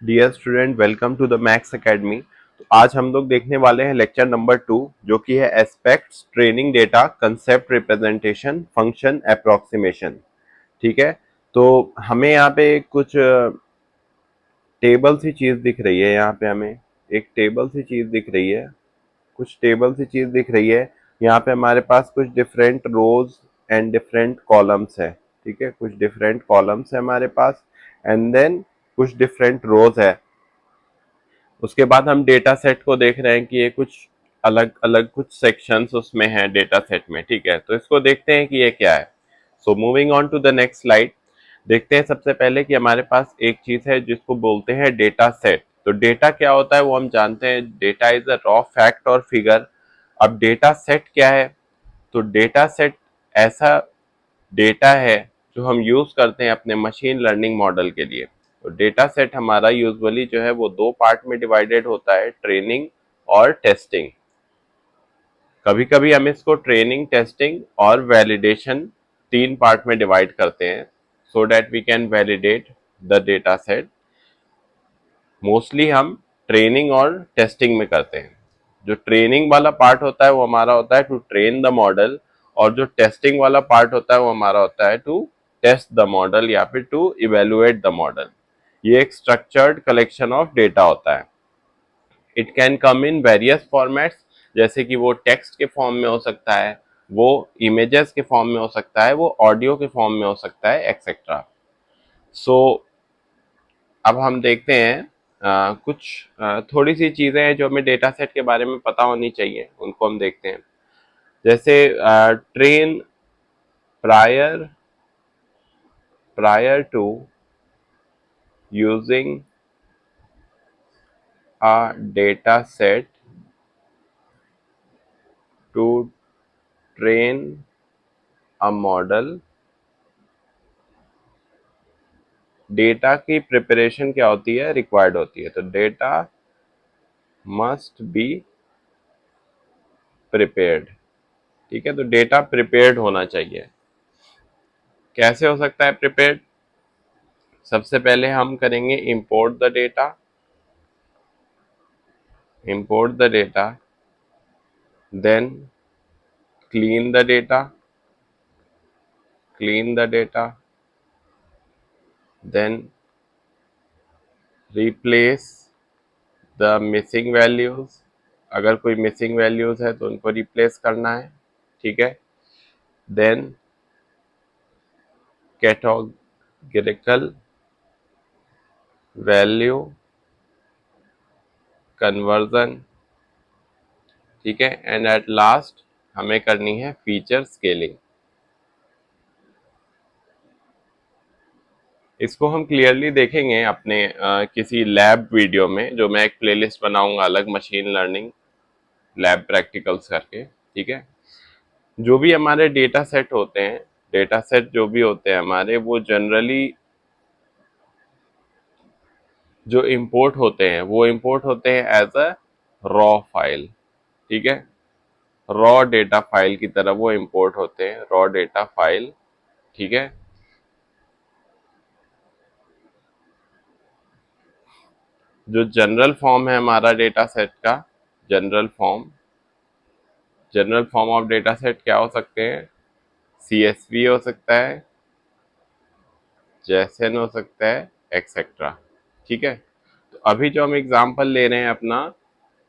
Dear student, welcome to the maths academy. तो आज हम लोग देखने वाले हैं लेक्चर नंबर 2, जो कि है aspects training data concept representation function approximation. ठीक है। तो हमें यहाँ पे कुछ टेबल सी चीज दिख रही है। यहाँ पे हमें एक टेबल सी चीज दिख रही है, कुछ टेबल सी चीज दिख रही है। यहाँ पे हमारे पास कुछ different rows and different columns है। ठीक है, कुछ डिफरेंट कॉलम्स है हमारे पास, एंड देन कुछ डिफरेंट रोज है। उसके बाद हम डेटा सेट को देख रहे हैं कि ये कुछ अलग अलग कुछ सेक्शंस उसमें हैं डेटा सेट में। ठीक है, तो इसको देखते हैं कि ये क्या है। So moving on to the next slide, देखते हैं सबसे पहले कि हमारे पास एक चीज है जिसको बोलते हैं डेटा सेट। तो डेटा क्या होता है वो हम जानते हैं, data is a raw fact और फिगर। अब डेटा सेट क्या है? तो डेटा सेट ऐसा डेटा है जो हम यूज करते हैं अपने मशीन लर्निंग मॉडल के लिए। तो डेटा सेट हमारा यूजुअली जो है वो दो पार्ट में डिवाइडेड होता है, ट्रेनिंग और टेस्टिंग। कभी कभी हम इसको ट्रेनिंग, टेस्टिंग और वैलिडेशन तीन पार्ट में डिवाइड करते हैं, so that we can validate the data set. Mostly हम ट्रेनिंग और टेस्टिंग में करते हैं। जो ट्रेनिंग वाला पार्ट होता है वो हमारा होता है टू ट्रेन द मॉडल, और जो टेस्टिंग वाला पार्ट होता है वो हमारा होता है टू टेस्ट द मॉडल या फिर टू इवेलुएट द मॉडल। ये एक स्ट्रक्चर्ड कलेक्शन ऑफ डेटा होता है। It can come in various formats, जैसे कि वो टेक्स्ट के फॉर्म में हो सकता है, वो इमेजेस के फॉर्म में हो सकता है, वो ऑडियो के फॉर्म में हो सकता है, एक्सेट्रा। सो अब हम देखते हैं कुछ थोड़ी सी चीजें हैं जो हमें डेटा सेट के बारे में पता होनी चाहिए, उनको हम देखते हैं। जैसे train prior prior to using a data set to train a model, data की प्रिपरेशन क्या होती है? रिक्वायर्ड होती है। तो डेटा मस्ट बी प्रिपेयर्ड। ठीक है, तो डेटा प्रिपेयर्ड होना चाहिए। कैसे हो सकता है प्रिपेयर्ड? सबसे पहले हम करेंगे import the data, import the data, then clean the data, clean the data, then replace the missing values। अगर कोई मिसिंग वैल्यूज है तो उनको रिप्लेस करना है। ठीक है, देन कैटेगोरिकल वैल्यू कन्वर्जन। ठीक है, एंड एट लास्ट हमें करनी है फीचर स्केलिंग। इसको हम क्लियरली देखेंगे अपने किसी लैब वीडियो में, जो मैं एक प्लेलिस्ट बनाऊंगा अलग मशीन लर्निंग लैब प्रैक्टिकल्स करके। ठीक है, जो भी हमारे डेटा सेट होते हैं, डेटा सेट जो भी होते हैं हमारे, वो जनरली जो इंपोर्ट होते हैं वो इंपोर्ट होते हैं एज अ रॉ फाइल। ठीक है, रॉ डेटा फाइल की तरह वो इंपोर्ट होते हैं, रॉ डेटा फाइल। ठीक है, जो जनरल फॉर्म है हमारा डेटा सेट का, general form, general form of data set क्या हो सकते हैं? CSV हो सकता है, जैसन हो सकता है, एक्सेट्रा। ठीक है, तो अभी जो हम एग्जांपल ले रहे हैं अपना,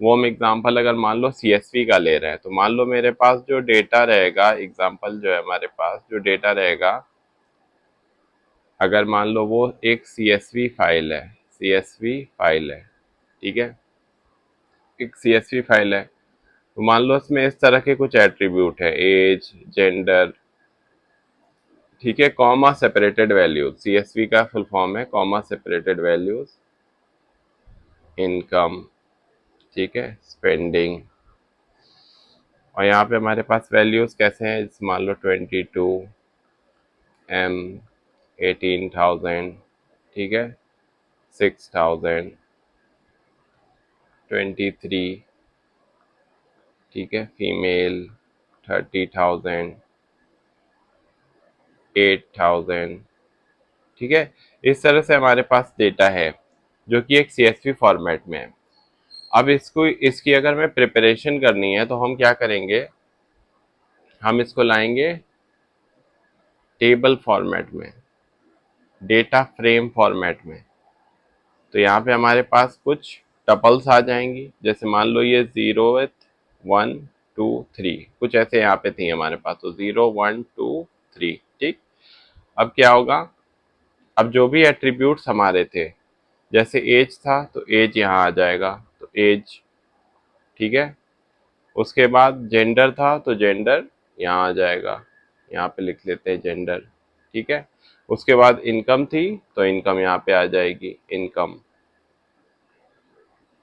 वो हम एग्जांपल अगर मान लो CSV का ले रहे हैं, तो मान लो मेरे पास जो डेटा रहेगा, एग्जांपल जो है हमारे पास जो डेटा रहेगा, अगर मान लो वो एक CSV फाइल है, CSV फाइल है। ठीक है, एक CSV फाइल है, तो मान लो इसमें इस तरह के कुछ एट्रीब्यूट है, एज, जेंडर। ठीक है, कॉमा सेपरेटेड वैल्यूज, CSV का फुल फॉर्म है कॉमा सेपरेटेड वैल्यूज, इनकम, ठीक है, स्पेंडिंग। और यहाँ पे हमारे पास वैल्यूज कैसे हैं? मान लो 22M, 18,000, ठीक है, 6,000, 23, ठीक है, फीमेल, 30,000, 8,000। ठीक है, इस तरह से हमारे पास डेटा है। जो कि एक CSV फॉर्मेट में है। अब इसकी अगर मैं प्रिपरेशन करनी है तो हम क्या करेंगे, हम इसको लाएंगे टेबल फॉर्मेट में, डेटा फ्रेम फॉर्मेट में। तो यहाँ पे हमारे पास कुछ टपल्स आ जाएंगी, जैसे मान लो ये 0th 1 2 3 कुछ ऐसे यहाँ पे थी हमारे पास, तो 0 1 2 3। ठीक, अब क्या होगा, अब जो भी एट्रीब्यूट्स हमारे थे, जैसे एज था तो एज यहाँ आ जाएगा, तो एज। ठीक है, उसके बाद जेंडर था तो जेंडर यहाँ आ जाएगा, यहाँ पे लिख लेते हैं जेंडर। ठीक है, उसके बाद इनकम थी तो इनकम यहाँ पे आ जाएगी, इनकम।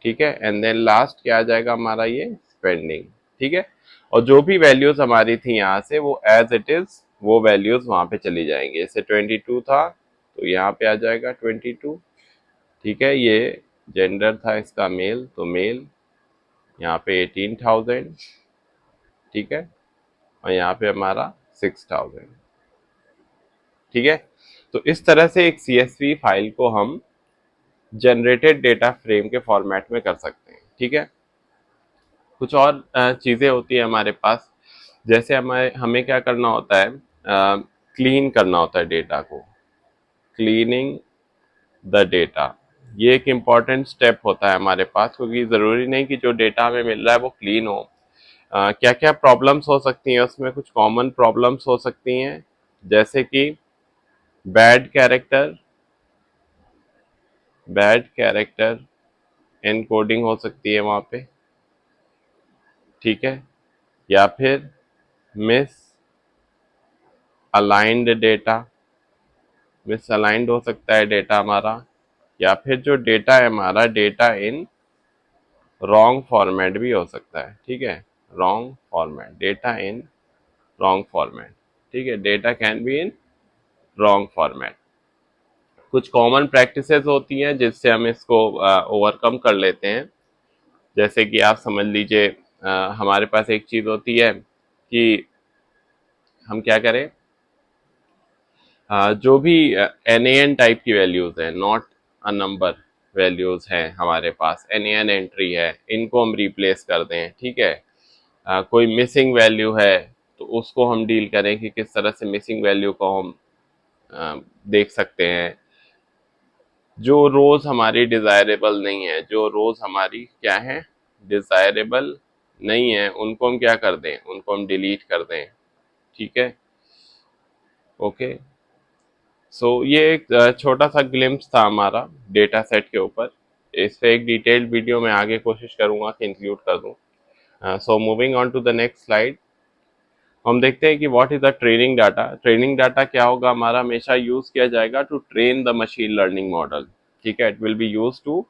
ठीक है, एंड देन लास्ट क्या आ जाएगा हमारा, ये स्पेंडिंग। ठीक है, और जो भी वैल्यूज हमारी थी यहाँ से वो एज इट इज वो वैल्यूज वहां पे चली जाएंगी। जैसे 22 था तो यहाँ पे आ जाएगा 22। ठीक है, ये जेंडर था इसका मेल, तो मेल यहाँ पे 18,000। ठीक है, और यहाँ पे हमारा 6,000। ठीक है, तो इस तरह से एक CSV फाइल को हम जनरेटेड डेटा फ्रेम के फॉर्मेट में कर सकते हैं। ठीक है, कुछ और चीज़ें होती है हमारे पास, जैसे हमें हमें क्या करना होता है, क्लीन करना होता है डेटा को, क्लीनिंग द डेटा। ये एक इम्पॉर्टेंट स्टेप होता है हमारे पास, क्योंकि ज़रूरी नहीं कि जो डेटा हमें मिल रहा है वो क्लीन हो। क्या क्या प्रॉब्लम्स हो सकती हैं उसमें, कुछ कॉमन प्रॉब्लम्स हो सकती हैं, जैसे कि bad character, bad character encoding हो सकती है वहाँ पे। ठीक है, या फिर miss aligned data, miss aligned हो सकता है डेटा हमारा, या फिर जो डेटा है हमारा, डेटा इन रॉन्ग फॉर्मेट भी हो सकता है। ठीक है, wrong format, data in wrong format. ठीक है, data can be in wrong format. कुछ कॉमन प्रैक्टिसेस होती हैं जिससे हम इसको ओवरकम कर लेते हैं। जैसे कि आप समझ लीजिए, हमारे पास एक चीज़ होती है कि हम क्या करें, जो भी NaN टाइप की वैल्यूज है, नॉट अ नंबर वैल्यूज हैं हमारे पास, NaN एंट्री है, इनको हम रिप्लेस कर दें। ठीक है, कोई मिसिंग वैल्यू है तो उसको हम डील करें कि किस तरह से मिसिंग वैल्यू को हम देख सकते हैं। जो रोज हमारी डिजायरेबल नहीं है, जो रोज हमारी क्या है, डिजायरेबल नहीं है, उनको हम क्या कर दें, उनको हम डिलीट कर दें। ठीक है, ओके। सो ये एक छोटा सा ग्लिम्स था हमारा डेटा सेट के ऊपर। इस पे एक डिटेल्ड वीडियो मैं आगे कोशिश करूंगा कि इंक्लूड कर दूं। So moving on to the next slide, हम देखते हैं कि what is the training data. Training data क्या होगा हमारा, हमेशा यूज किया जाएगा to train the machine learning model. ठीक है, it will be use to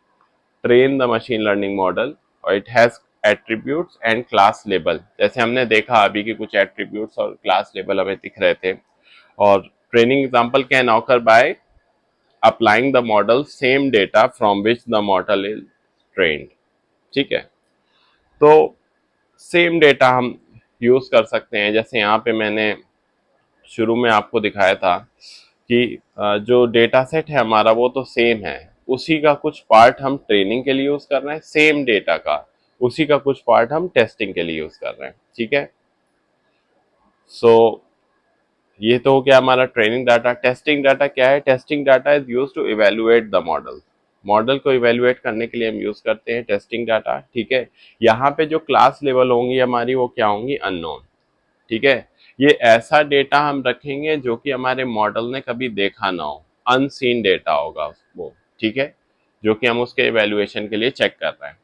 train the machine learning model, और it has attributes and class label. जैसे हमने देखा अभी कि कुछ एट्रीब्यूट्स और क्लास लेबल हमें दिख रहे थे। और training example can occur by applying the model same data from which the model is trained। ठीक है, तो सेम डेटा हम यूज कर सकते हैं। जैसे यहाँ पे मैंने शुरू में आपको दिखाया था कि जो डेटा सेट है हमारा वो तो सेम है, उसी का कुछ पार्ट हम ट्रेनिंग के लिए यूज कर रहे हैं, सेम डेटा का उसी का कुछ पार्ट हम टेस्टिंग के लिए यूज कर रहे हैं। ठीक है, सो ये तो हो गया हमारा ट्रेनिंग डाटा। टेस्टिंग डाटा क्या है, testing data is use to evaluate the model. Model को इवेलुएट करने के लिए हम यूज करते हैं टेस्टिंग डाटा। ठीक है, यहाँ पे जो क्लास लेवल होंगी हमारी वो क्या होंगी, अननोन। ठीक है, ये ऐसा डेटा हम रखेंगे जो कि हमारे मॉडल ने कभी देखा ना हो, अनसीन डेटा होगा वो। ठीक है, जो कि हम उसके इवेल्युएशन के लिए चेक कर रहे हैं।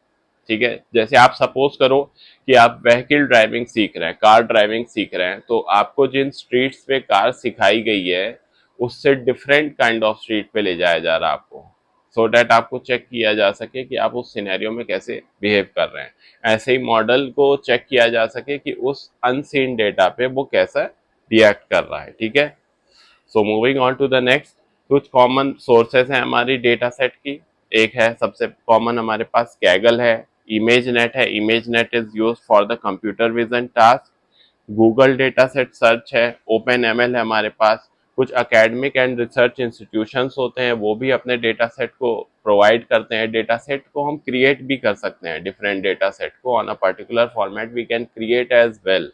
ठीक है, जैसे आप सपोज करो कि आप व्हीकल ड्राइविंग सीख रहे हैं, कार ड्राइविंग सीख रहे हैं, तो आपको जिन स्ट्रीट्स पे कार सिखाई गई है उससे डिफरेंट काइंड ऑफ स्ट्रीट पे ले जाया जा रहा है आपको, सो डैट आपको चेक किया जा सके कि आप उस सिनेरियो में कैसे बिहेव कर रहे हैं। ऐसे ही मॉडल को चेक किया जा सके कि उस अनसीन डेटा पे वो कैसा रिएक्ट कर रहा है। ठीक है, so moving on to the next, कुछ कॉमन सोर्सेस हैं हमारी डेटा सेट की। एक है सबसे कॉमन हमारे पास कैगल है, इमेज नेट है, image net is use for the computer vision task. Google data set search है, ओपन एमएल है हमारे पास। कुछ एकेडमिक एंड रिसर्च इंस्टीट्यूशंस होते हैं वो भी अपने डेटा सेट को प्रोवाइड करते हैं डेटा सेट को हम क्रिएट भी कर सकते हैं, डिफरेंट डेटा सेट को on a particular format we can create as well.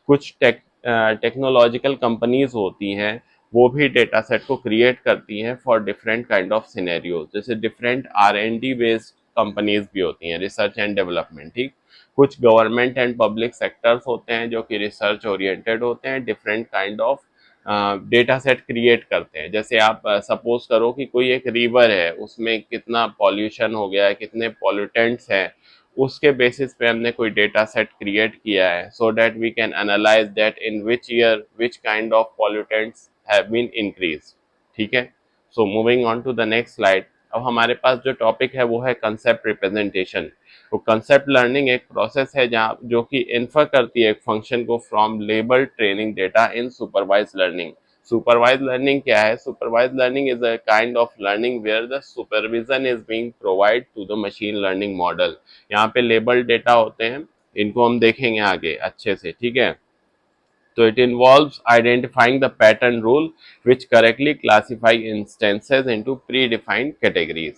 कुछ टेक्नोलॉजिकल कंपनीज होती हैं वो भी डेटा सेट को क्रिएट करती हैं for different kind of scenarios, जैसे डिफरेंट R&D बेस्ड कंपनीज भी होती हैं, रिसर्च एंड डेवलपमेंट। ठीक, कुछ गवर्नमेंट एंड पब्लिक सेक्टर्स होते हैं जो कि रिसर्च ओरिएंटेड होते हैं, different kind of data set create करते हैं। जैसे आप सपोज करो कि कोई एक रिवर है, उसमें कितना पॉल्यूशन हो गया है, कितने पॉल्यूटेंट्स हैं, उसके बेसिस पे हमने कोई डेटा सेट क्रिएट किया है, so that we can analyse that in which year which kind of pollutants have been increase. ठीक है, so moving on to the next slide. अब हमारे पास जो टॉपिक है वो है कंसेप्ट रिप्रेजेंटेशन। तो कंसेप्ट लर्निंग एक प्रोसेस है जहाँ जो कि इन्फर करती है एक फंक्शन को from label training data in supervise learning. Supervise learning क्या है? Supervise learning is a kind of learning where the supervision is being provide to the machine learning model. यहाँ पे लेबल डेटा होते हैं, इनको हम देखेंगे आगे अच्छे से। ठीक है, तो it involves identifying the pattern rule which correctly classify instances into predefined categories।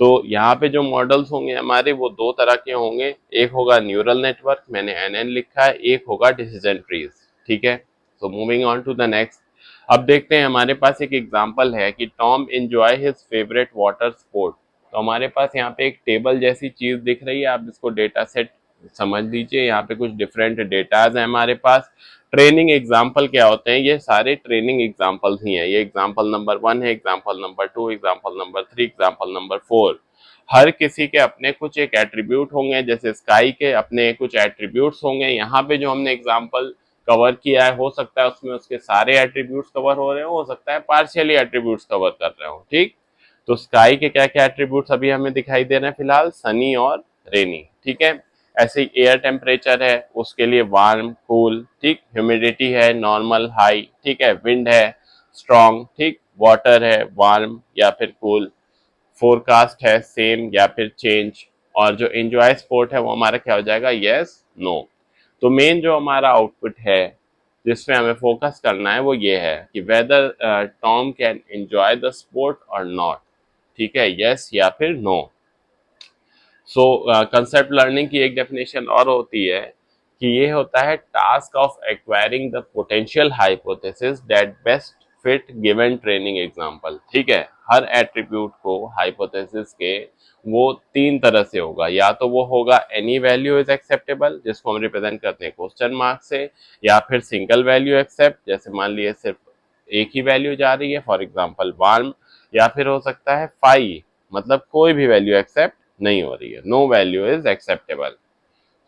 तो यहाँ पे जो मॉडल्स होंगे हमारे वो दो तरह के होंगे, एक होगा न्यूरल नेटवर्क, मैंने NN लिखा है, एक होगा डिसीजन ट्रीज। ठीक है, so moving on to the next. अब देखते हैं, हमारे पास एक एग्जांपल है कि Tom enjoy his favourite water sport. तो हमारे पास यहाँ पे एक टेबल जैसी चीज दिख रही है, आप इसको डेटा सेट समझ लीजिए। यहाँ पे कुछ डिफरेंट डेटाज है हमारे पास। ट्रेनिंग एग्जाम्पल क्या होते हैं? ये सारे ट्रेनिंग एग्जाम्पल्स ही हैं। ये एग्जाम्पल नंबर 1 है, example number 2, example number 3, example number 4। हर किसी के अपने कुछ एक एट्रीब्यूट होंगे, जैसे स्काई के अपने कुछ एट्रीब्यूट्स होंगे। यहाँ पे जो हमने एग्जाम्पल कवर किया है, हो सकता है उसमें उसके सारे एट्रीब्यूट्स कवर हो रहे हो सकता है पार्शियली एट्रीब्यूट्स कवर कर रहे हो। ठीक, तो स्काई के क्या क्या एट्रीब्यूट्स अभी हमें दिखाई दे रहे हैं फिलहाल? सनी और रेनी। ठीक है, ऐसे ही एयर टेम्परेचर है, उसके लिए वार्म, कूल। ठीक, ह्यूमिडिटी है नॉर्मल, हाई। ठीक है, विंड है स्ट्रॉन्ग। ठीक, वाटर है वार्म या फिर कूल। फोरकास्ट है सेम या फिर चेंज। और जो एंजॉय स्पोर्ट है वो हमारा क्या हो जाएगा? Yes, no. तो मेन जो हमारा आउटपुट है जिसमें हमें फोकस करना है वो ये है कि whether Tom can enjoy the sport or not. ठीक है, यस या फिर नो। सो कंसेप्ट लर्निंग की एक डेफिनेशन और होती है कि ये होता है task of acquiring the potential hypothesis that best fit given training example. ठीक है, हर एट्रीब्यूट को हाइपोथेसिस के वो तीन तरह से होगा, या तो वो होगा एनी वैल्यू इज एक्सेप्टेबल, जिसको हम रिप्रेजेंट करते हैं क्वेश्चन मार्क से, या फिर सिंगल वैल्यू एक्सेप्ट, जैसे मान लिए सिर्फ एक ही वैल्यू जा रही है, फॉर एग्जांपल वार्म। या फिर हो सकता है फाई, मतलब कोई भी वैल्यू एक्सेप्ट नहीं हो रही है, नो वैल्यू इज एक्सेप्टेबल।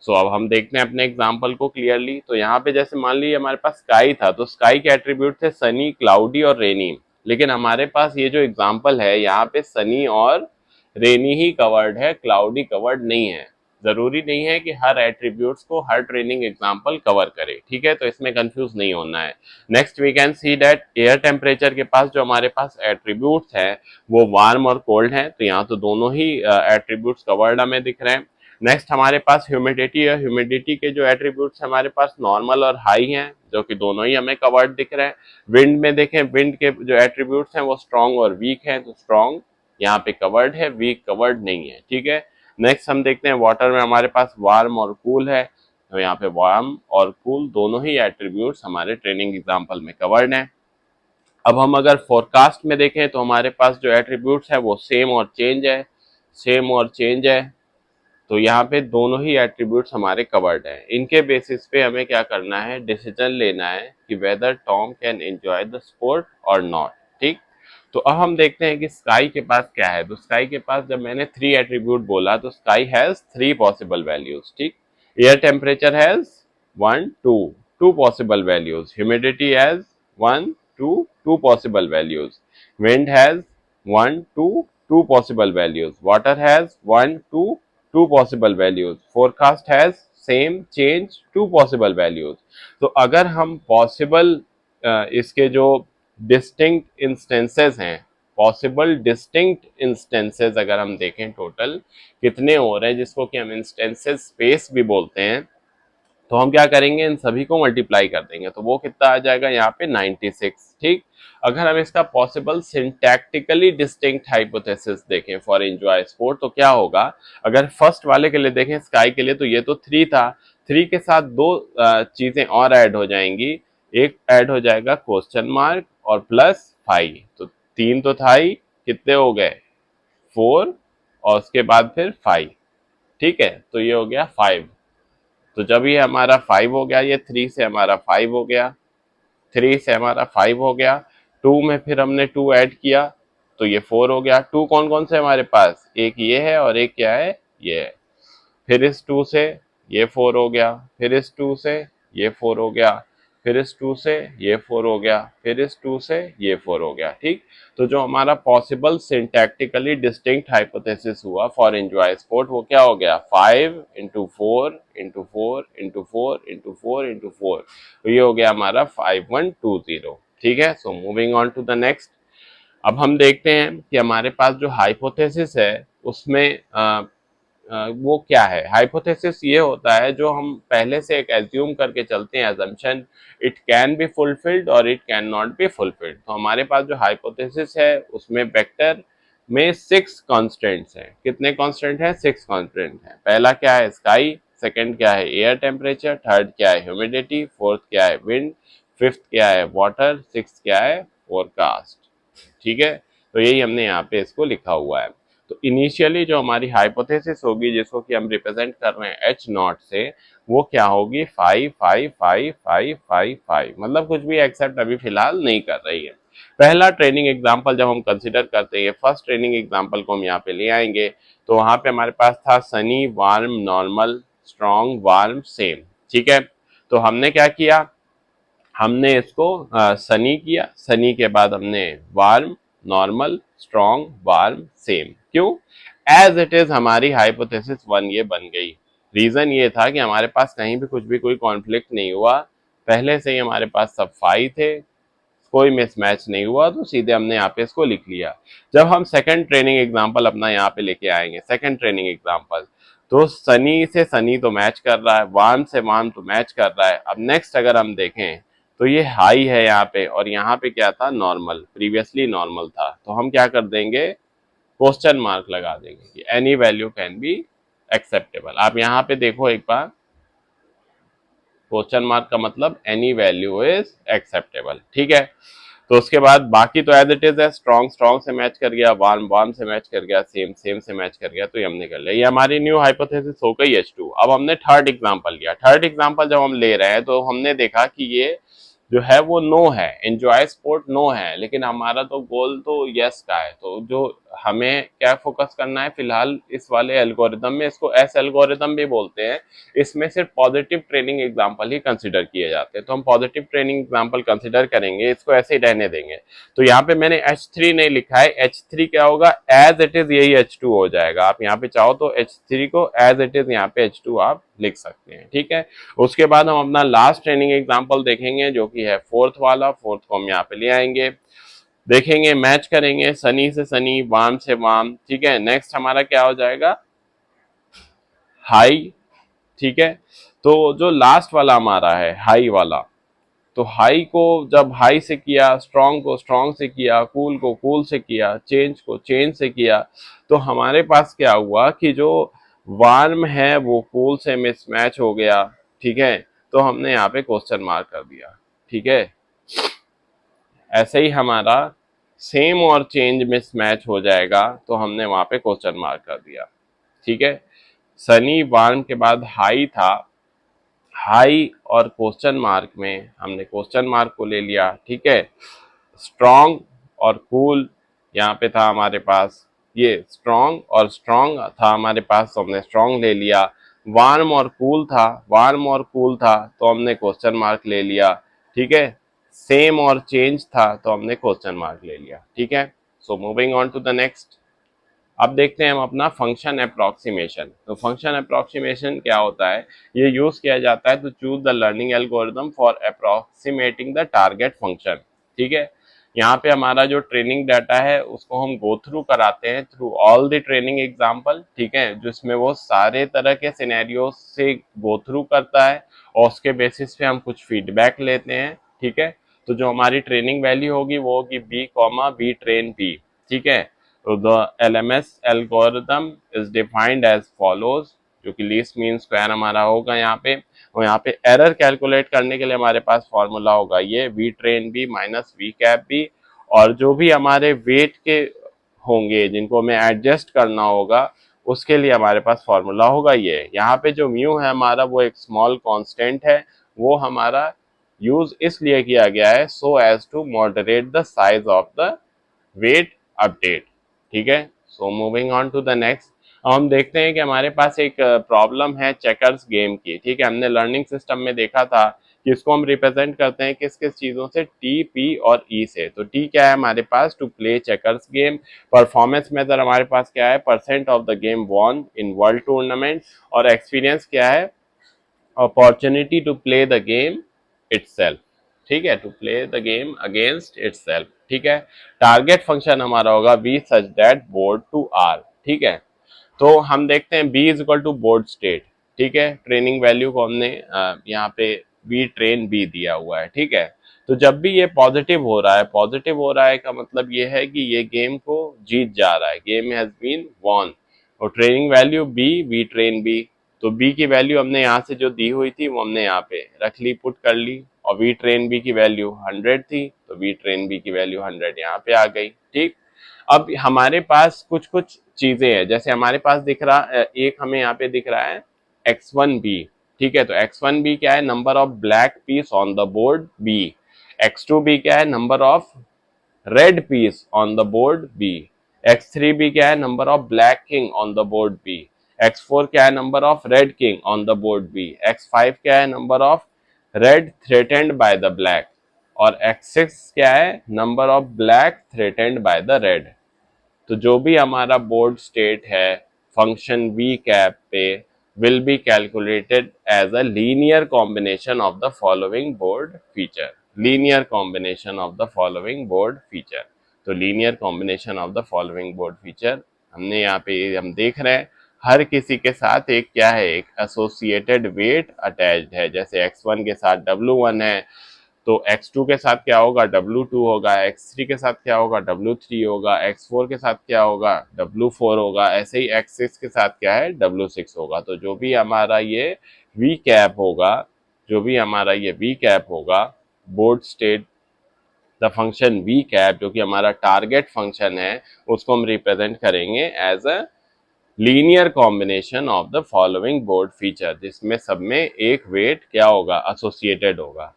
सो अब हम देखते हैं अपने एग्जांपल को क्लियरली। तो यहाँ पे जैसे मान लीजिए हमारे पास स्काई था, तो स्काई के एट्रीब्यूट थे सनी, क्लाउडी और रेनी। लेकिन हमारे पास ये जो एग्जांपल है यहाँ पे सनी और रेनी ही कवर्ड है, क्लाउडी कवर्ड नहीं है। जरूरी नहीं है कि हर एट्रीब्यूट्स को हर ट्रेनिंग एग्जांपल कवर करे। ठीक है, तो इसमें कंफ्यूज नहीं होना है। Next we can see that air temperature के पास जो हमारे पास एट्रीब्यूट्स हैं वो वार्म और कोल्ड हैं, तो यहाँ तो दोनों ही एट्रीब्यूट्स कवर्ड हमें दिख रहे हैं। नेक्स्ट हमारे पास ह्यूमिडिटी है, ह्यूमिडिटी के जो एट्रीब्यूट्स हमारे पास नॉर्मल और हाई हैं, जो कि दोनों ही हमें कवर्ड दिख रहे हैं। विंड में देखें, विंड के जो एट्रीब्यूट्स हैं वो स्ट्रॉन्ग और वीक हैं, तो स्ट्रॉन्ग यहाँ पे कवर्ड है, वीक कवर्ड नहीं है। ठीक है, नेक्स्ट हम देखते हैं वाटर में हमारे पास वार्म और कूल है, तो यहाँ पे वार्म और कूल दोनों ही एट्रीब्यूट्स हमारे ट्रेनिंग एग्जाम्पल में कवर्ड हैं। अब हम अगर फोरकास्ट में देखें तो हमारे पास जो एट्रीब्यूट्स है वो सेम और चेंज है, सेम और चेंज है। तो यहाँ पे दोनों ही एट्रीब्यूट्स हमारे कवर्ड हैं। इनके बेसिस पे हमें क्या करना है? डिसीजन लेना है कि whether Tom can enjoy the sport or not. ठीक, तो अब हम देखते हैं कि स्काई के पास क्या है। तो स्काई के पास जब मैंने 3 एट्रीब्यूट बोला तो स्काई हैज 3 पॉसिबल वैल्यूज। ठीक, air temperature has 1 2 possible values, humidity has 1 2 possible values, wind has 1 2 possible values, water has 1 2 possible values, forecast has same change 2 possible values. तो अगर हम पॉसिबल इसके जो डिस्टिंक्ट इंस्टेंसेस हैं, possible distinct instances अगर हम देखें टोटल कितने हो रहे हैं, जिसको कि हम इंस्टेंसेस स्पेस भी बोलते हैं, तो हम क्या करेंगे, इन सभी को मल्टीप्लाई कर देंगे, तो वो कितना आ जाएगा यहाँ पे 96। ठीक, अगर हम इसका पॉसिबल सिंटैक्टिकली डिस्टिंक्ट हाइपोथेसिस देखें फॉर एंजॉय स्पोर्ट, तो क्या होगा, अगर फर्स्ट वाले के लिए देखें स्काई के लिए, तो ये तो 3 था, 3 के साथ दो चीजें और ऐड हो जाएंगी, एक ऐड हो जाएगा क्वेश्चन मार्क और प्लस 5, तो 3 तो था ही, कितने हो गए 4, और उसके बाद फिर 5। ठीक है, तो ये हो गया 5। तो जब ये हमारा 5 हो गया, ये 3 से हमारा 5 हो गया, 3 से हमारा 5 हो गया, 2 में फिर हमने 2 ऐड किया, तो ये 4 हो गया। 2 कौन कौन से हमारे पास, एक ये है और एक क्या है, ये है। फिर इस 2 से ये 4 हो गया, फिर इस 2 से ये 4 हो गया, फिर इस 2 से ये 4 हो गया, फिर इस 2 से ये 4 हो गया। ठीक, तो जो हमारा पॉसिबल सिंटैक्टिकली डिस्टिंक्ट हाइपोथेसिस हुआ फॉर एंजॉय स्पोर्ट, वो क्या हो गया, 5 into 4 into 4 into 4 into 4 into 4, तो ये हो गया हमारा 5120। ठीक है, so moving on to the next. अब हम देखते हैं कि हमारे पास जो हाइपोथेसिस है उसमें वो क्या है। हाइपोथेसिस ये होता है जो हम पहले से एक एज्यूम करके चलते हैं, assumption, it can be fulfilled और it can not be fulfilled. तो हमारे पास जो हाइपोथेसिस है उसमें वेक्टर में 6 कांस्टेंट्स हैं। कितने कांस्टेंट हैं, 6 कांस्टेंट हैं। पहला क्या है, स्काई, सेकंड क्या है, एयर टेम्परेचर, थर्ड क्या है, ह्यूमिडिटी, फोर्थ क्या है, विंड, फिफ्थ क्या है, वाटर, सिक्स्थ क्या है, फोरकास्ट। ठीक है, तो यही हमने यहाँ पे इसको लिखा हुआ है। तो इनिशियली जो हमारी हाइपोथेसिस होगी, जिसको कि हम रिप्रेजेंट कर रहे हैं एच नॉट से, वो क्या होगी, 5 5 5 5 5 5, मतलब कुछ भी एक्सेप्ट अभी फिलहाल नहीं कर रही है। पहला ट्रेनिंग एग्जाम्पल जब हम कंसिडर करते हैं, फर्स्ट ट्रेनिंग एग्जाम्पल को हम यहाँ पे ले आएंगे, तो वहां पे हमारे पास था Sunny, warm, normal, strong, warm, same. ठीक है, तो हमने क्या किया, हमने इसको सनी किया, सनी के बाद हमने warm, normal, strong, warm, same. क्यों, एज इट इज हमारी हाइपोथेसिस 1 ये बन गई। रीजन ये था कि हमारे पास कहीं भी कुछ भी कोई कॉन्फ्लिक्ट नहीं हुआ, पहले से ही हमारे पास सब 5 थे, कोई मिसमैच नहीं हुआ, तो सीधे हमने यहाँ पे इसको लिख लिया। जब हम सेकंड ट्रेनिंग एग्जांपल अपना यहाँ पे लेके आएंगे, सेकंड ट्रेनिंग एग्जांपल, तो सनी से सनी तो मैच कर रहा है, वार्म से वार्म तो मैच कर रहा है। अब नेक्स्ट अगर हम देखें तो ये हाई है यहाँ पे, और यहाँ पे क्या था, नॉर्मल, प्रीवियसली नॉर्मल था, तो हम क्या कर देंगे, क्वेश्चन मार्क लगा देंगे कि any value can be acceptable. आप यहाँ पे देखो एक बार, क्वेश्चन मार्क का मतलब एनी वैल्यू इज एक्सेप्टेबल। ठीक है, तो उसके बाद बाकी तो एज इट इज है, स्ट्रॉन्ग स्ट्रॉन्ग से मैच कर गया, वार्म वार्म से मैच कर गया, सेम सेम से मैच कर गया, तो ये हमने कर लिया। ये हमारी न्यू हाइपोथेसिस हो गई H2। अब हमने थर्ड एग्जांपल लिया। थर्ड एग्जांपल जब हम ले रहे हैं तो हमने देखा कि ये जो है वो नो है, एंजॉय स्पोर्ट नो है, लेकिन हमारा तो गोल तो यस का है। तो जो हमें क्या फोकस करना है फिलहाल इस वाले एल्गोरिदम में, इसको एस एल्गोरिदम भी बोलते हैं, इसमें सिर्फ पॉजिटिव ट्रेनिंग एग्जांपल ही कंसीडर किए जाते हैं। तो हम पॉजिटिव ट्रेनिंग एग्जांपल कंसीडर करेंगे, इसको ऐसे ही रहने देंगे। तो यहाँ पे मैंने H3 नहीं लिखा है, H3 क्या होगा, एज इट इज यही H2 हो जाएगा। आप यहाँ पे चाहो तो H3 को एज इट इज यहाँ पे H2 आप लिख सकते हैं। ठीक है, उसके बाद हम अपना लास्ट ट्रेनिंग एग्जांपल देखेंगे जो कि है फोर्थ वाला। फोर्थ को हम यहाँ पे ले आएंगे, देखेंगे, मैच करेंगे, सनी से सनी, वार्म से वार्म। ठीक है, नेक्स्ट हमारा क्या हो जाएगा, हाई। ठीक है, तो जो लास्ट वाला हमारा है हाई वाला, तो हाई को जब हाई से किया, स्ट्रॉन्ग को स्ट्रॉन्ग से किया, कूल को कूल से किया, चेंज को चेंज से किया, तो हमारे पास क्या हुआ कि जो वार्म है वो कूल से मिसमैच हो गया। ठीक है, तो हमने यहाँ पे क्वेश्चन मार्क कर दिया। ठीक है, ऐसे ही हमारा सेम और चेंज मिसमैच हो जाएगा, तो हमने वहां पे क्वेश्चन मार्क कर दिया। ठीक है, सनी वार्म के बाद हाई था, हाई और क्वेश्चन मार्क में हमने क्वेश्चन मार्क को ले लिया। ठीक है, स्ट्रॉन्ग और कूल यहाँ पे था हमारे पास, ये स्ट्रॉन्ग और स्ट्रॉन्ग था हमारे पास, तो हमने स्ट्रॉन्ग ले लिया। वार्म और कूल था, वार्म और कूल था, तो हमने क्वेश्चन मार्क ले लिया। ठीक है, सेम और चेंज था, तो हमने क्वेश्चन मार्क ले लिया। ठीक है, so moving on to the next. अब देखते हैं हम अपना फंक्शन अप्रोक्सीमेशन। तो फंक्शन अप्रोक्सीमेशन क्या होता है, ये यूज किया जाता है to choose the learning algorithm for approximating the target function. ठीक है, यहाँ पे हमारा जो ट्रेनिंग डाटा है उसको हम गो थ्रू कराते हैं through all the training example, ठीक है, जिसमें वो सारे तरह के सिनेरियो से गो थ्रू करता है और उसके बेसिस पे हम कुछ फीडबैक लेते हैं, ठीक है। तो जो हमारी ट्रेनिंग वैल्यू होगी वो होगी B comma B train B, ठीक है। तो the LMS algorithm is defined as follows, जो कि लीस्ट मीन स्क्वायर हमारा होगा यहाँ पे, और यहाँ पे एरर कैलकुलेट करने के लिए हमारे पास फॉर्मूला होगा ये V train B minus V cap B, और जो भी हमारे वेट के होंगे जिनको हमें एडजस्ट करना होगा उसके लिए हमारे पास फॉर्मूला होगा ये। यहाँ पे जो म्यू है हमारा वो एक स्मॉल कांस्टेंट है, वो हमारा यूज इसलिए किया गया है so as to moderate the size of the weight update, ठीक है। So moving on to the next, हम देखते हैं कि हमारे पास एक प्रॉब्लम है चेकर्स गेम की, ठीक है। हमने लर्निंग सिस्टम में देखा था कि इसको हम रिप्रेजेंट करते हैं किस किस चीजों से, टी, पी और ई से। तो टी क्या है हमारे पास, to play checkers game. Performance measure हमारे पास क्या है, percent of the game won in world tournament. और एक्सपीरियंस क्या है, opportunity to play the game itself, ठीक है, to play the game against itself, ठीक है। टारगेट फंक्शन हमारा होगा B such that board to R, ठीक है। तो हम देखते हैं B is equal to board state, ठीक है। ट्रेनिंग वैल्यू को हमने यहाँ पे बी ट्रेन बी दिया हुआ है, ठीक है। तो जब भी ये पॉजिटिव हो रहा है, पॉजिटिव हो रहा है का मतलब ये है कि ये गेम को जीत जा रहा है, गेम हैज बीन वॉन। और training value B V train B, तो बी की वैल्यू हमने यहाँ से जो दी हुई थी वो हमने यहाँ पे रख ली, पुट कर ली, और वी ट्रेन बी की वैल्यू 100 थी तो वी ट्रेन बी की वैल्यू 100 यहाँ पे आ गई, ठीक। अब हमारे पास कुछ कुछ चीजें हैं, जैसे हमारे पास दिख रहा एक हमें यहाँ पे दिख रहा है x1b, ठीक है। तो x1b क्या है, number of black piece on the board B. x2b क्या है, number of red piece on the board B. x3b क्या है, number of black king on the board B. x4 क्या है, number of red king on the board B. x5 क्या है, number of red threatened by the black. और x6 क्या है, number of black threatened by the red. तो जो भी हमारा बोर्ड स्टेट है फंक्शन वी कैप पे will be calculated as a linear combination of the following board feature, linear combination of the following board feature। तो linear combination of the following board feature हमने यहाँ पे हम देख रहे हैं हर किसी के साथ एक क्या है, एक एसोसिएटेड वेट अटैच्ड है। जैसे x1 के साथ W1 है तो x2 के साथ क्या होगा, W2 होगा। x3 के साथ क्या होगा, W3 होगा। x4 के साथ क्या होगा, W4 होगा। ऐसे ही x6 के साथ क्या है, W6 होगा। तो जो भी हमारा ये V कैप होगा, जो भी हमारा ये V कैप होगा, board state the function V cap जो कि हमारा टारगेट फंक्शन है, उसको हम रिप्रेजेंट करेंगे as a linear combination of the following board feature, जिसमें सब में एक वेट क्या होगा, एसोसिएटेड होगा।